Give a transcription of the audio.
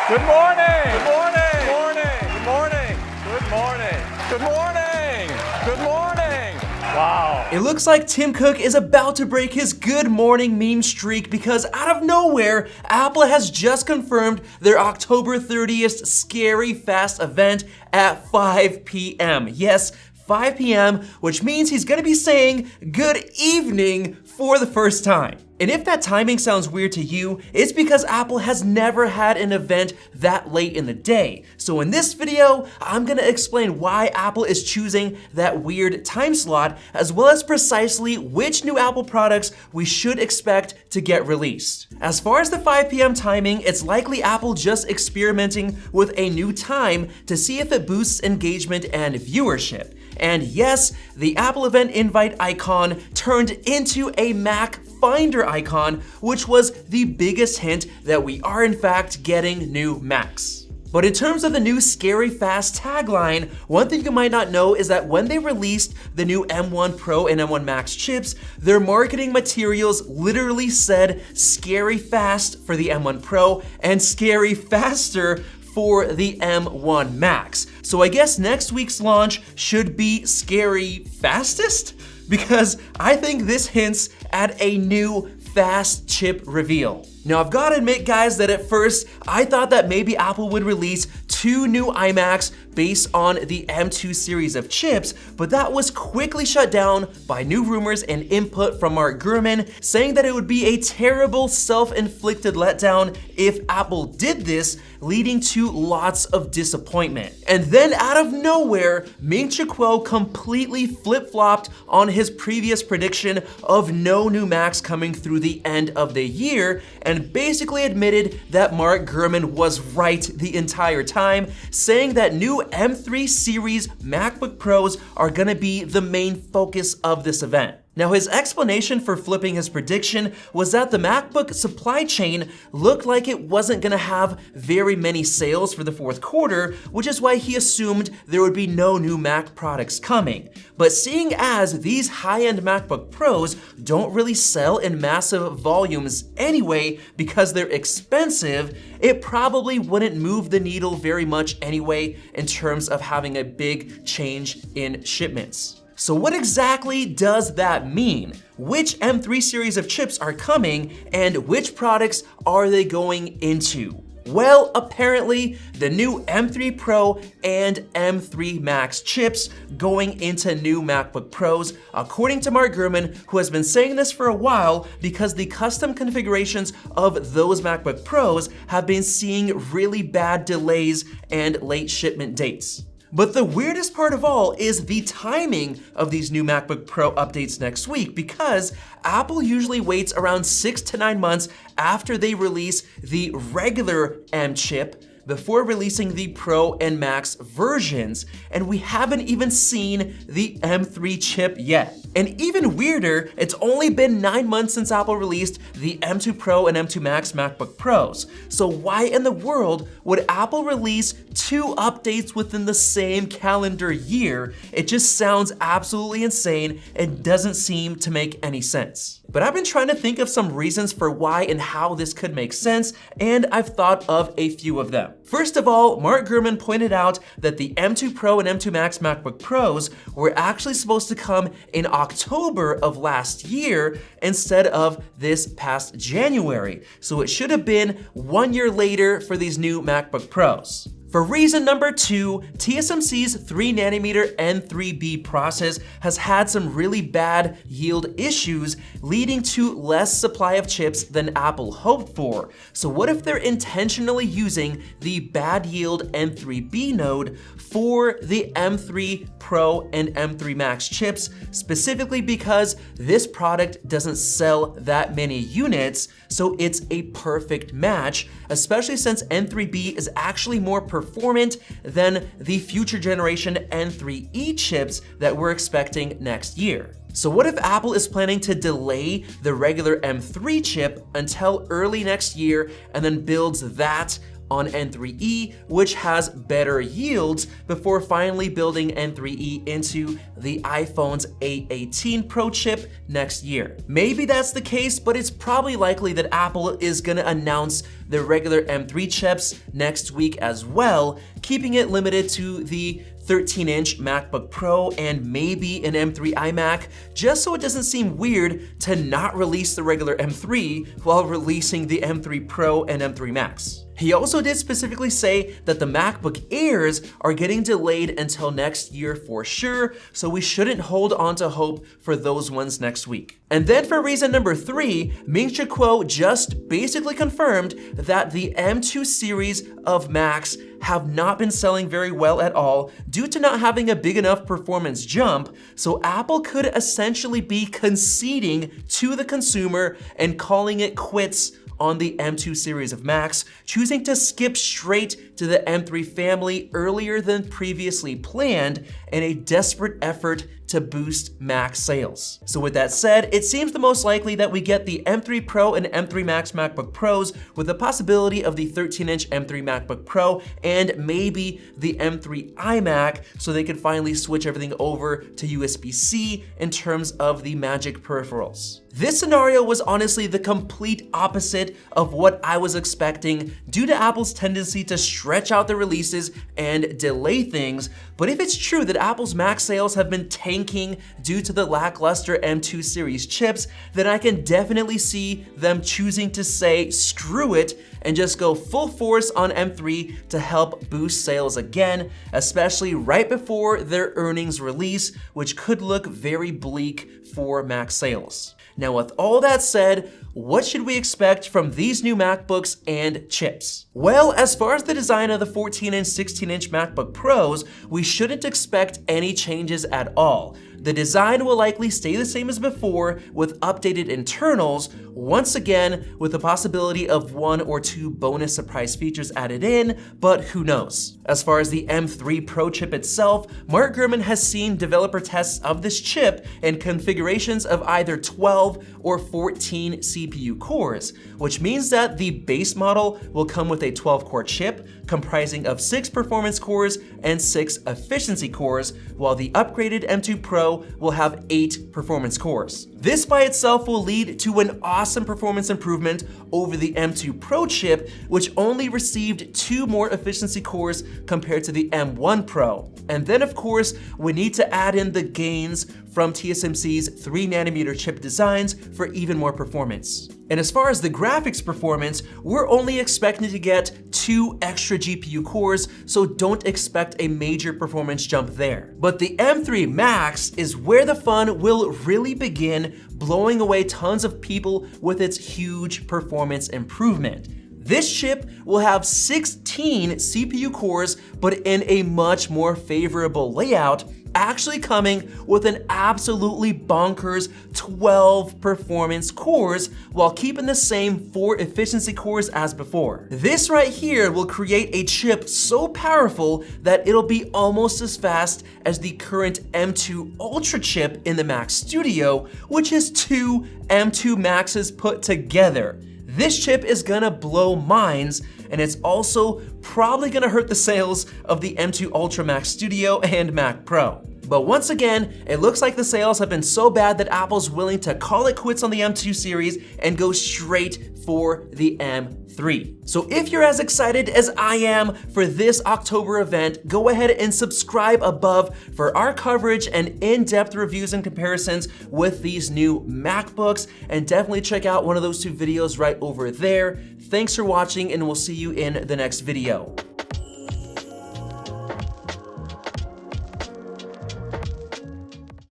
Good morning. Good morning. Good morning. Good morning. Good morning. Good morning. Good morning. Wow. It looks like Tim Cook is about to break his good morning meme streak because out of nowhere, Apple has just confirmed their October 30th Scary Fast event at 5 p.m. Yes, 5 p.m., which means he's gonna be saying good evening for the first time. And if that timing sounds weird to you, it's because Apple has never had an event that late in the day. So in this video, I'm gonna explain why Apple is choosing that weird time slot, as well as precisely which new Apple products we should expect to get released. As far as the 5 p.m. timing, it's likely Apple just experimenting with a new time to see if it boosts engagement and viewership. And yes, the Apple event invite icon turned into a Mac Finder icon, which was the biggest hint that we are in fact getting new Macs. But in terms of the new Scary Fast tagline, one thing you might not know is that when they released the new M1 Pro and M1 Max chips, their marketing materials literally said Scary Fast for the M1 Pro and Scary Faster for the M1 Max. So I guess next week's launch should be Scary Fastest? Because I think this hints at a new fast chip reveal. Now I've gotta admit guys that at first I thought that maybe Apple would release 2 new iMacs based on the M2 series of chips, but that was quickly shut down by new rumors and input from Mark Gurman saying that it would be a terrible self-inflicted letdown if Apple did this, leading to lots of disappointment. And then out of nowhere, Ming-Chi Kuo completely flip-flopped on his previous prediction of no new Macs coming through the end of the year, and basically admitted that Mark Gurman was right the entire time, saying that new M3 series MacBook Pros are gonna be the main focus of this event. Now his explanation for flipping his prediction was that the MacBook supply chain looked like it wasn't gonna have very many sales for the fourth quarter, which is why he assumed there would be no new Mac products coming. But seeing as these high-end MacBook Pros don't really sell in massive volumes anyway because they're expensive, it probably wouldn't move the needle very much anyway in terms of having a big change in shipments. So what exactly does that mean? Which M3 series of chips are coming and which products are they going into? Well, apparently the new M3 Pro and M3 Max chips going into new MacBook Pros, according to Mark Gurman, who has been saying this for a while because the custom configurations of those MacBook Pros have been seeing really bad delays and late shipment dates. But the weirdest part of all is the timing of these new MacBook Pro updates next week, because Apple usually waits around 6 to 9 months after they release the regular M chip before releasing the Pro and Max versions, and we haven't even seen the M3 chip yet. And even weirder, it's only been 9 months since Apple released the M2 Pro and M2 Max MacBook Pros. So why in the world would Apple release 2 updates within the same calendar year? It just sounds absolutely insane and doesn't seem to make any sense. But I've been trying to think of some reasons for why and how this could make sense, and I've thought of a few of them. First of all, Mark Gurman pointed out that the M2 Pro and M2 Max MacBook Pros were actually supposed to come in October of last year instead of this past January. So it should have been 1 year later for these new MacBook Pros. For reason number 2, TSMC's 3nm N3B process has had some really bad yield issues, leading to less supply of chips than Apple hoped for. So what if they're intentionally using the bad yield N3B node for the M3 Pro and M3 Max chips, specifically because this product doesn't sell that many units, so it's a perfect match, especially since N3B is actually more performant than the future generation N3E chips that we're expecting next year. So what if Apple is planning to delay the regular M3 chip until early next year and then builds that on N3E, which has better yields, before finally building N3E into the iPhone's A18 Pro chip next year. Maybe that's the case, but it's probably likely that Apple is gonna announce the regular M3 chips next week as well, keeping it limited to the 13-inch MacBook Pro and maybe an M3 iMac, just so it doesn't seem weird to not release the regular M3 while releasing the M3 Pro and M3 Max. He also did specifically say that the MacBook Airs are getting delayed until next year for sure, so we shouldn't hold on to hope for those ones next week. And then for reason number 3, Ming-Chi Kuo just basically confirmed that the M2 series of Macs have not been selling very well at all due to not having a big enough performance jump, so Apple could essentially be conceding to the consumer and calling it quits on the M2 series of Macs, choosing to skip straight to the M3 family earlier than previously planned in a desperate effort to boost Mac sales. So with that said, it seems the most likely that we get the M3 Pro and M3 Max MacBook Pros, with the possibility of the 13-inch M3 MacBook Pro and maybe the M3 iMac, so they can finally switch everything over to USB-C in terms of the Magic peripherals. This scenario was honestly the complete opposite of what I was expecting due to Apple's tendency to stretch out the releases and delay things. But if it's true that Apple's Mac sales have been tanking due to the lackluster M2 series chips, then I can definitely see them choosing to say screw it and just go full force on M3 to help boost sales again, especially right before their earnings release, which could look very bleak for Mac sales. Now, with all that said, what should we expect from these new MacBooks and chips? Well, as far as the design of the 14 and 16-inch MacBook Pros, we shouldn't expect any changes at all. The design will likely stay the same as before, with updated internals, once again with the possibility of 1 or 2 bonus surprise features added in, but who knows. As far as the M3 Pro chip itself, Mark Gurman has seen developer tests of this chip in configurations of either 12 or 14 CPU cores, which means that the base model will come with a 12-core chip comprising of 6 performance cores and 6 efficiency cores, while the upgraded M2 Pro will have 8 performance cores. This by itself will lead to an awesome performance improvement over the M2 Pro chip, which only received 2 more efficiency cores compared to the M1 Pro. And then of course, we need to add in the gains from TSMC's 3nm chip designs for even more performance. And as far as the graphics performance, we're only expecting to get 2 extra GPU cores, so don't expect a major performance jump there. But the M3 Max is where the fun will really begin, blowing away tons of people with its huge performance improvement. This chip will have 16 CPU cores, but in a much more favorable layout, actually coming with an absolutely bonkers 12 performance cores while keeping the same 4 efficiency cores as before. This right here will create a chip so powerful that it'll be almost as fast as the current M2 Ultra chip in the Mac Studio, which is 2 M2 Maxes put together. This chip is gonna blow minds, and it's also probably gonna hurt the sales of the M2 Ultra Mac Studio and Mac Pro. But once again, it looks like the sales have been so bad that Apple's willing to call it quits on the M2 series and go straight for the M3. So if you're as excited as I am for this October event, go ahead and subscribe above for our coverage and in-depth reviews and comparisons with these new MacBooks, and definitely check out one of those 2 videos right over there. Thanks for watching, and we'll see you in the next video.